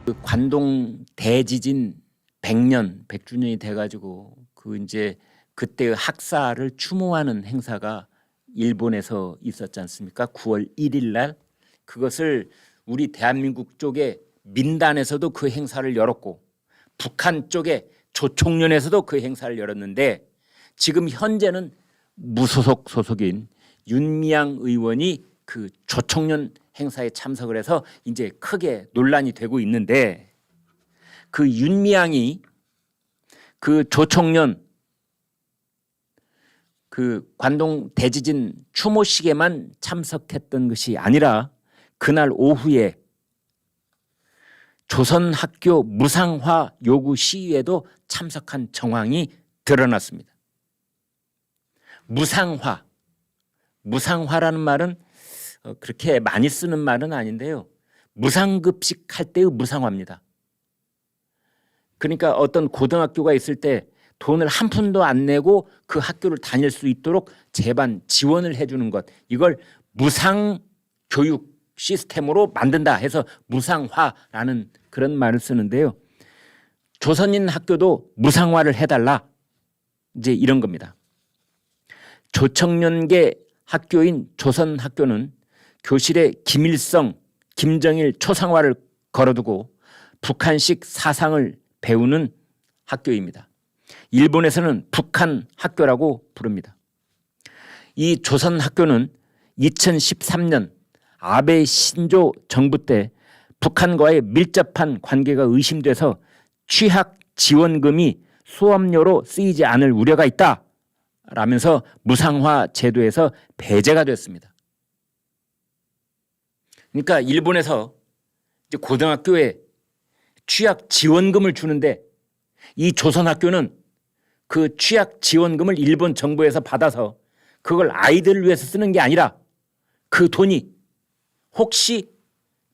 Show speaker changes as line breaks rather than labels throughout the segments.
그 관동 대지진 100주년이 돼가지고 그 이제 그때의 학사를 추모하는 행사가 일본에서 있었지 않습니까? 9월 1일 날 그것을 우리 대한민국 쪽에 민단에서도 그 행사를 열었고 북한 쪽에 조총련에서도 그 행사를 열었는데 지금 현재는 무소속 소속인 윤미향 의원이 그 조총련 행사에 참석을 해서 이제 크게 논란이 되고 있는데 그 윤미향이 그 조총련 그 관동 대지진 추모식에만 참석했던 것이 아니라 그날 오후에 조선학교 무상화 요구 시위에도 참석한 정황이 드러났습니다. 무상화라는 말은 그렇게 많이 쓰는 말은 아닌데요. 무상급식 할 때의 무상화입니다. 그러니까 어떤 고등학교가 있을 때 돈을 한 푼도 안 내고 그 학교를 다닐 수 있도록 재반 지원을 해주는 것, 이걸 무상교육 시스템으로 만든다 해서 무상화라는 그런 말을 쓰는데요. 조선인 학교도 무상화를 해달라, 이제 이런 겁니다. 조청년계 학교인 조선학교는 교실에 김일성, 김정일 초상화를 걸어두고 북한식 사상을 배우는 학교입니다. 일본에서는 북한 학교라고 부릅니다. 이 조선학교는 2013년 아베 신조 정부 때 북한과의 밀접한 관계가 의심돼서 취학 지원금이 수업료로 쓰이지 않을 우려가 있다 라면서 무상화 제도에서 배제가 됐습니다. 그러니까 일본에서 이제 고등학교에 취학 지원금을 주는데 이 조선학교는 그 취학 지원금을 일본 정부에서 받아서 그걸 아이들을 위해서 쓰는 게 아니라 그 돈이 혹시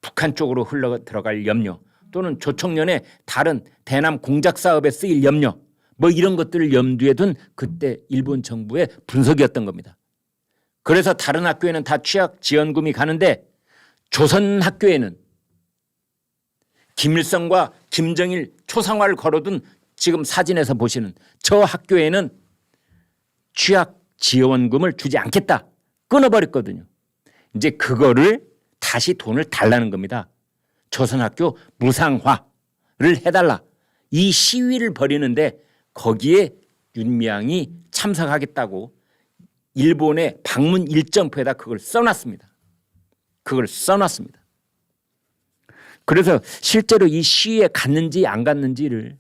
북한 쪽으로 흘러 들어갈 염려 또는 조총련의 다른 대남 공작 사업에 쓰일 염려 뭐 이런 것들을 염두에 둔 그때 일본 정부의 분석이었던 겁니다. 그래서 다른 학교에는 다 취학 지원금이 가는데 조선 학교에는 김일성과 김정일 초상화를 걸어둔 지금 사진에서 보시는 저 학교에는 취학 지원금을 주지 않겠다 끊어버렸거든요. 이제 그거를 다시 돈을 달라는 겁니다. 조선학교 무상화를 해달라, 이 시위를 벌이는데 거기에 윤미향이 참석하겠다고 일본의 방문 일정표에다 그걸 써놨습니다. 그래서 실제로 이 시위에 갔는지 안 갔는지를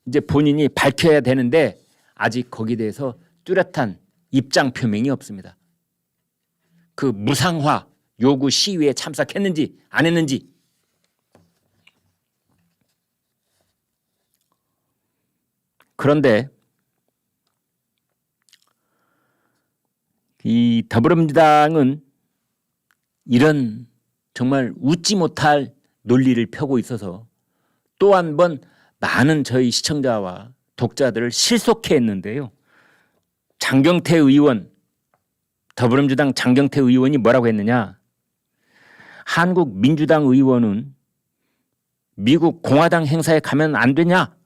이제 본인이 밝혀야 되는데 아직 거기에 대해서 뚜렷한 입장 표명이 없습니다. 그 무상화 요구 시위에 참석했는지 안 했는지. 그런데 이 더불어민주당은 이런 정말 웃지 못할 논리를 펴고 있어서 또 한 번 많은 저희 시청자와 독자들을 실속해 했는데요. 장경태 의원, 더불어민주당 장경태 의원이 뭐라고 했느냐. 한국 민주당 의원은 미국 공화당 행사에 가면 안 되냐.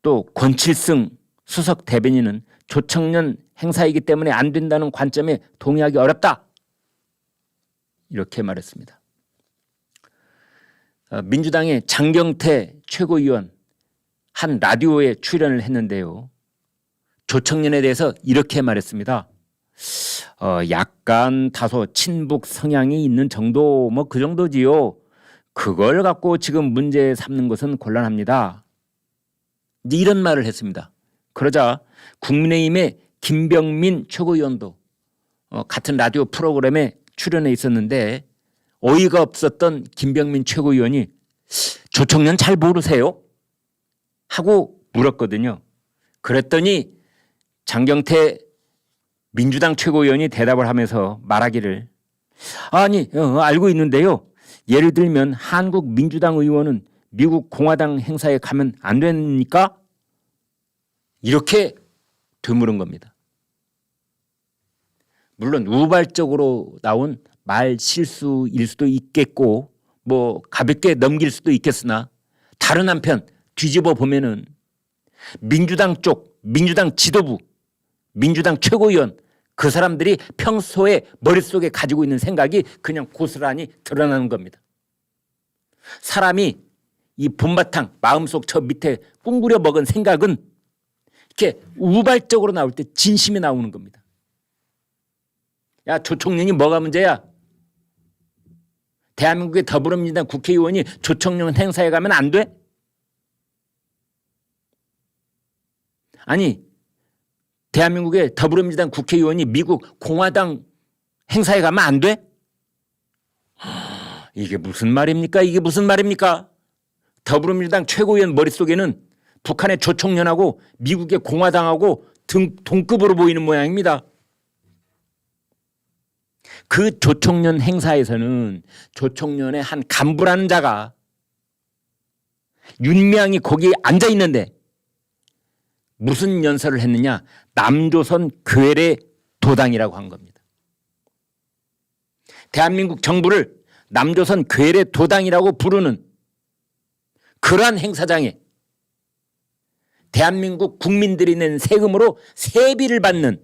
또 권칠승 수석 대변인은 조청년 행사이기 때문에 안 된다는 관점에 동의하기 어렵다, 이렇게 말했습니다. 민주당의 장경태 최고위원 한 라디오에 출연을 했는데요. 조청년에 대해서 이렇게 말했습니다. 약간 다소 친북 성향이 있는 정도, 뭐 그 정도지요. 그걸 갖고 지금 문제 삼는 것은 곤란합니다. 이제 이런 말을 했습니다. 그러자 국민의힘의 김병민 최고위원도 같은 라디오 프로그램에 출연해 있었는데 어이가 없었던 김병민 최고위원이 조청년 잘 모르세요? 하고 물었거든요. 그랬더니 장경태 민주당 최고위원이 대답을 하면서 말하기를 아니 알고 있는데요. 예를 들면 한국 민주당 의원은 미국 공화당 행사에 가면 안 됩니까? 이렇게 되물은 겁니다. 물론 우발적으로 나온 말 실수일 수도 있겠고 뭐 가볍게 넘길 수도 있겠으나 다른 한편 뒤집어 보면은 민주당 쪽, 민주당 지도부, 민주당 최고위원 그 사람들이 평소에 머릿속에 가지고 있는 생각이 그냥 고스란히 드러나는 겁니다. 사람이 이 본바탕 마음속 저 밑에 꿍그려 먹은 생각은 이렇게 우발적으로 나올 때 진심이 나오는 겁니다. 야, 조총련이 뭐가 문제야? 대한민국의 더불어민주당 국회의원이 조총련 행사에 가면 안 돼? 아니, 대한민국의 더불어민주당 국회의원이 미국 공화당 행사에 가면 안 돼? 이게 무슨 말입니까? 이게 무슨 말입니까? 더불어민주당 최고위원 머릿속에는 북한의 조총련하고 미국의 공화당하고 동급으로 보이는 모양입니다. 그 조총련 행사에서는 조총련의 한 간부라는 자가 윤미향이 거기에 앉아 있는데 무슨 연설을 했느냐? 남조선 괴뢰 도당이라고 한 겁니다. 대한민국 정부를 남조선 괴뢰 도당이라고 부르는 그러한 행사장에 대한민국 국민들이 낸 세금으로 세비를 받는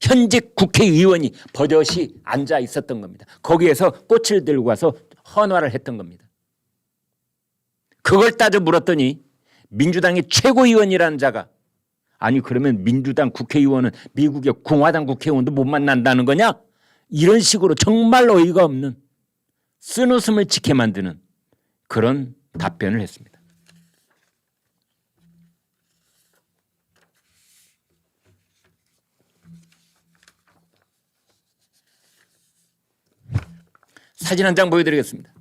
현직 국회의원이 버젓이 앉아 있었던 겁니다. 거기에서 꽃을 들고 와서 헌화를 했던 겁니다. 그걸 따져 물었더니 민주당의 최고위원이라는 자가 아니 그러면 민주당 국회의원은 미국의 공화당 국회의원도 못 만난다는 거냐? 이런 식으로 정말 어이가 없는 쓴웃음을 짓게 만드는 그런 답변을 했습니다. 사진 한 장 보여드리겠습니다.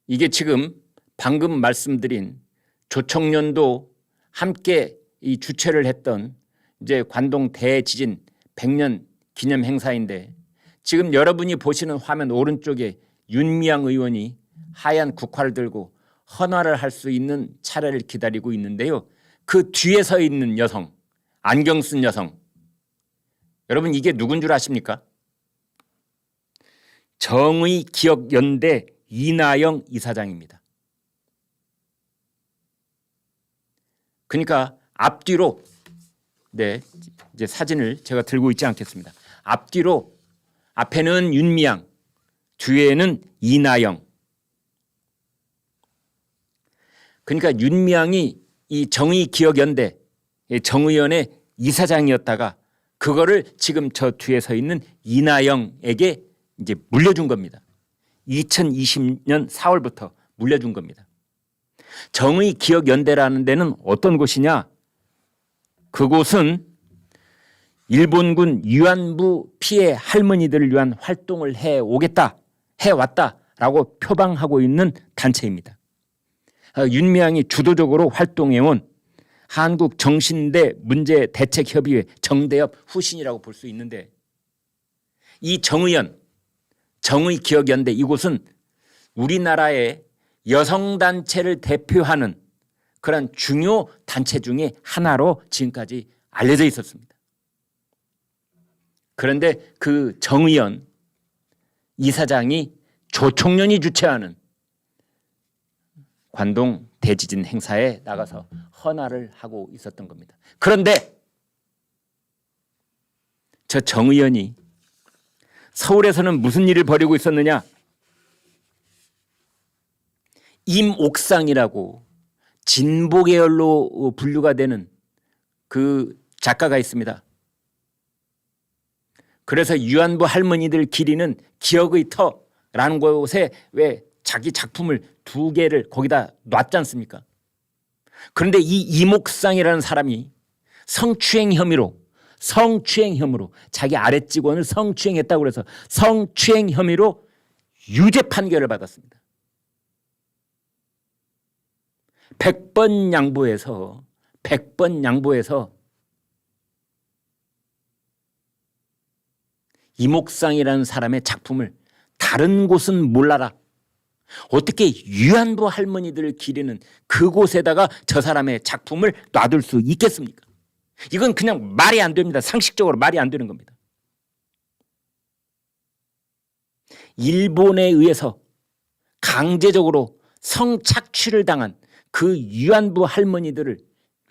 이게 지금 방금 말씀드린 조총련도 함께 이 주최를 했던 이제 관동 대지진 100년 기념 행사인데 지금 여러분이 보시는 화면 오른쪽에 윤미향 의원이 하얀 국화를 들고 헌화를 할 수 있는 차례를 기다리고 있는데요. 그 뒤에 서 있는 여성, 안경 쓴 여성, 여러분 이게 누군 줄 아십니까? 정의기억연대 이나영 이사장입니다. 그러니까 앞뒤로 이제 사진을 제가 들고 있지 않겠습니다. 앞뒤로 앞에는 윤미향, 뒤에는 이나영. 그러니까 윤미향이 이 정의기억연대 정의연의 이사장이었다가 그거를 지금 저 뒤에 서 있는 이나영에게 이제 물려준 겁니다. 2020년 4월부터 물려준 겁니다. 정의기억연대라는 데는 어떤 곳이냐? 그곳은 일본군 위안부 피해 할머니들을 위한 활동을 해왔다라고 표방하고 있는 단체입니다. 윤미향이 주도적으로 활동해온 한국정신대 문제대책협의회 정대협 후신이라고 볼 수 있는데 이 정의연, 정의기억연대 이곳은 우리나라의 여성단체를 대표하는 그런 중요 단체 중에 하나로 지금까지 알려져 있었습니다. 그런데 그 정의연 이사장이 조총련이 주최하는 관동 대지진 행사에 나가서 헌화를 하고 있었던 겁니다. 그런데 저 정의연이 서울에서는 무슨 일을 벌이고 있었느냐? 임옥상이라고 진보 계열로 분류가 되는 그 작가가 있습니다. 그래서 위안부 할머니들 기리는 기억의 터라는 곳에 왜 자기 작품을 2개를 거기다 놨지 않습니까? 그런데 이 임옥상이라는 사람이 성추행 혐의로 자기 아래 직원을 성추행했다고 해서 성추행 혐의로 유죄 판결을 받았습니다. 100번 양보해서 이목상이라는 사람의 작품을 다른 곳은 몰라라. 어떻게 위안부 할머니들을 기리는 그곳에다가 저 사람의 작품을 놔둘 수 있겠습니까? 이건 그냥 말이 안 됩니다. 상식적으로 말이 안 되는 겁니다. 일본에 의해서 강제적으로 성착취를 당한 그 위안부 할머니들을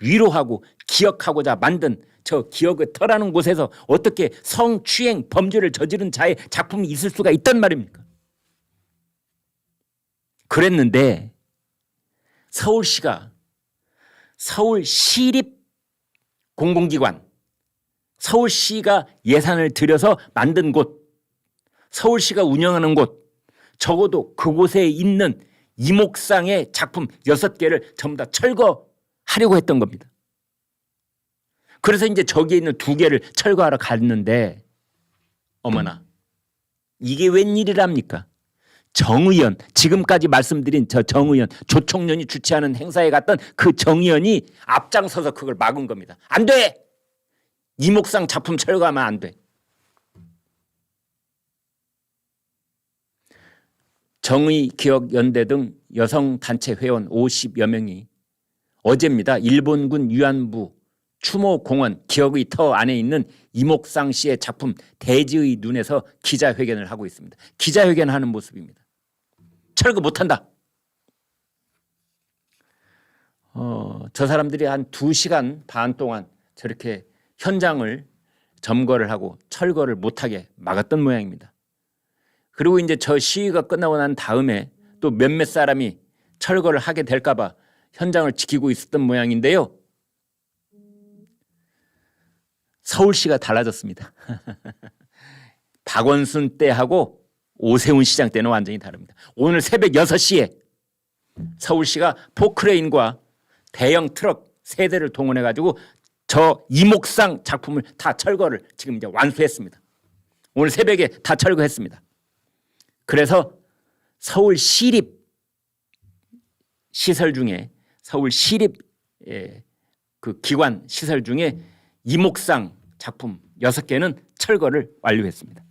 위로하고 기억하고자 만든 저 기억의 터라는 곳에서 어떻게 성추행 범죄를 저지른 자의 작품이 있을 수가 있단 말입니까? 그랬는데 서울시가 서울시립 공공기관, 서울시가 예산을 들여서 만든 곳, 서울시가 운영하는 곳, 적어도 그곳에 있는 이목상의 작품 6개를 전부 다 철거하려고 했던 겁니다. 그래서 이제 저기에 있는 2개를 철거하러 갔는데 어머나 이게 웬일이랍니까? 정의연, 지금까지 말씀드린 저 정의연, 조총련이 주최하는 행사에 갔던 그 정의연이 앞장서서 그걸 막은 겁니다. 안 돼! 이목상 작품 철거하면 안 돼. 정의기억연대 등 여성단체 회원 50여 명이 어제입니다. 일본군 위안부 추모공원 기억의 터 안에 있는 이목상 씨의 작품 대지의 눈에서 기자회견을 하고 있습니다. 기자회견하는 모습입니다. 철거 못한다. 저 사람들이 한 2시간 반 동안 저렇게 현장을 점거를 하고 철거를 못하게 막았던 모양입니다. 그리고 이제 저 시위가 끝나고 난 다음에 또 몇몇 사람이 철거를 하게 될까 봐 현장을 지키고 있었던 모양인데요. 서울시가 달라졌습니다. 박원순 때하고 오세훈 시장 때는 완전히 다릅니다. 오늘 새벽 6시에 서울시가 포크레인과 대형 트럭 3대를 동원해가지고 저 이목상 작품을 다 철거를 지금 이제 완수했습니다. 오늘 새벽에 다 철거했습니다. 그래서 서울시립 시설 중에 서울시립 그 기관 시설 중에 이목상 작품 6개는 철거를 완료했습니다.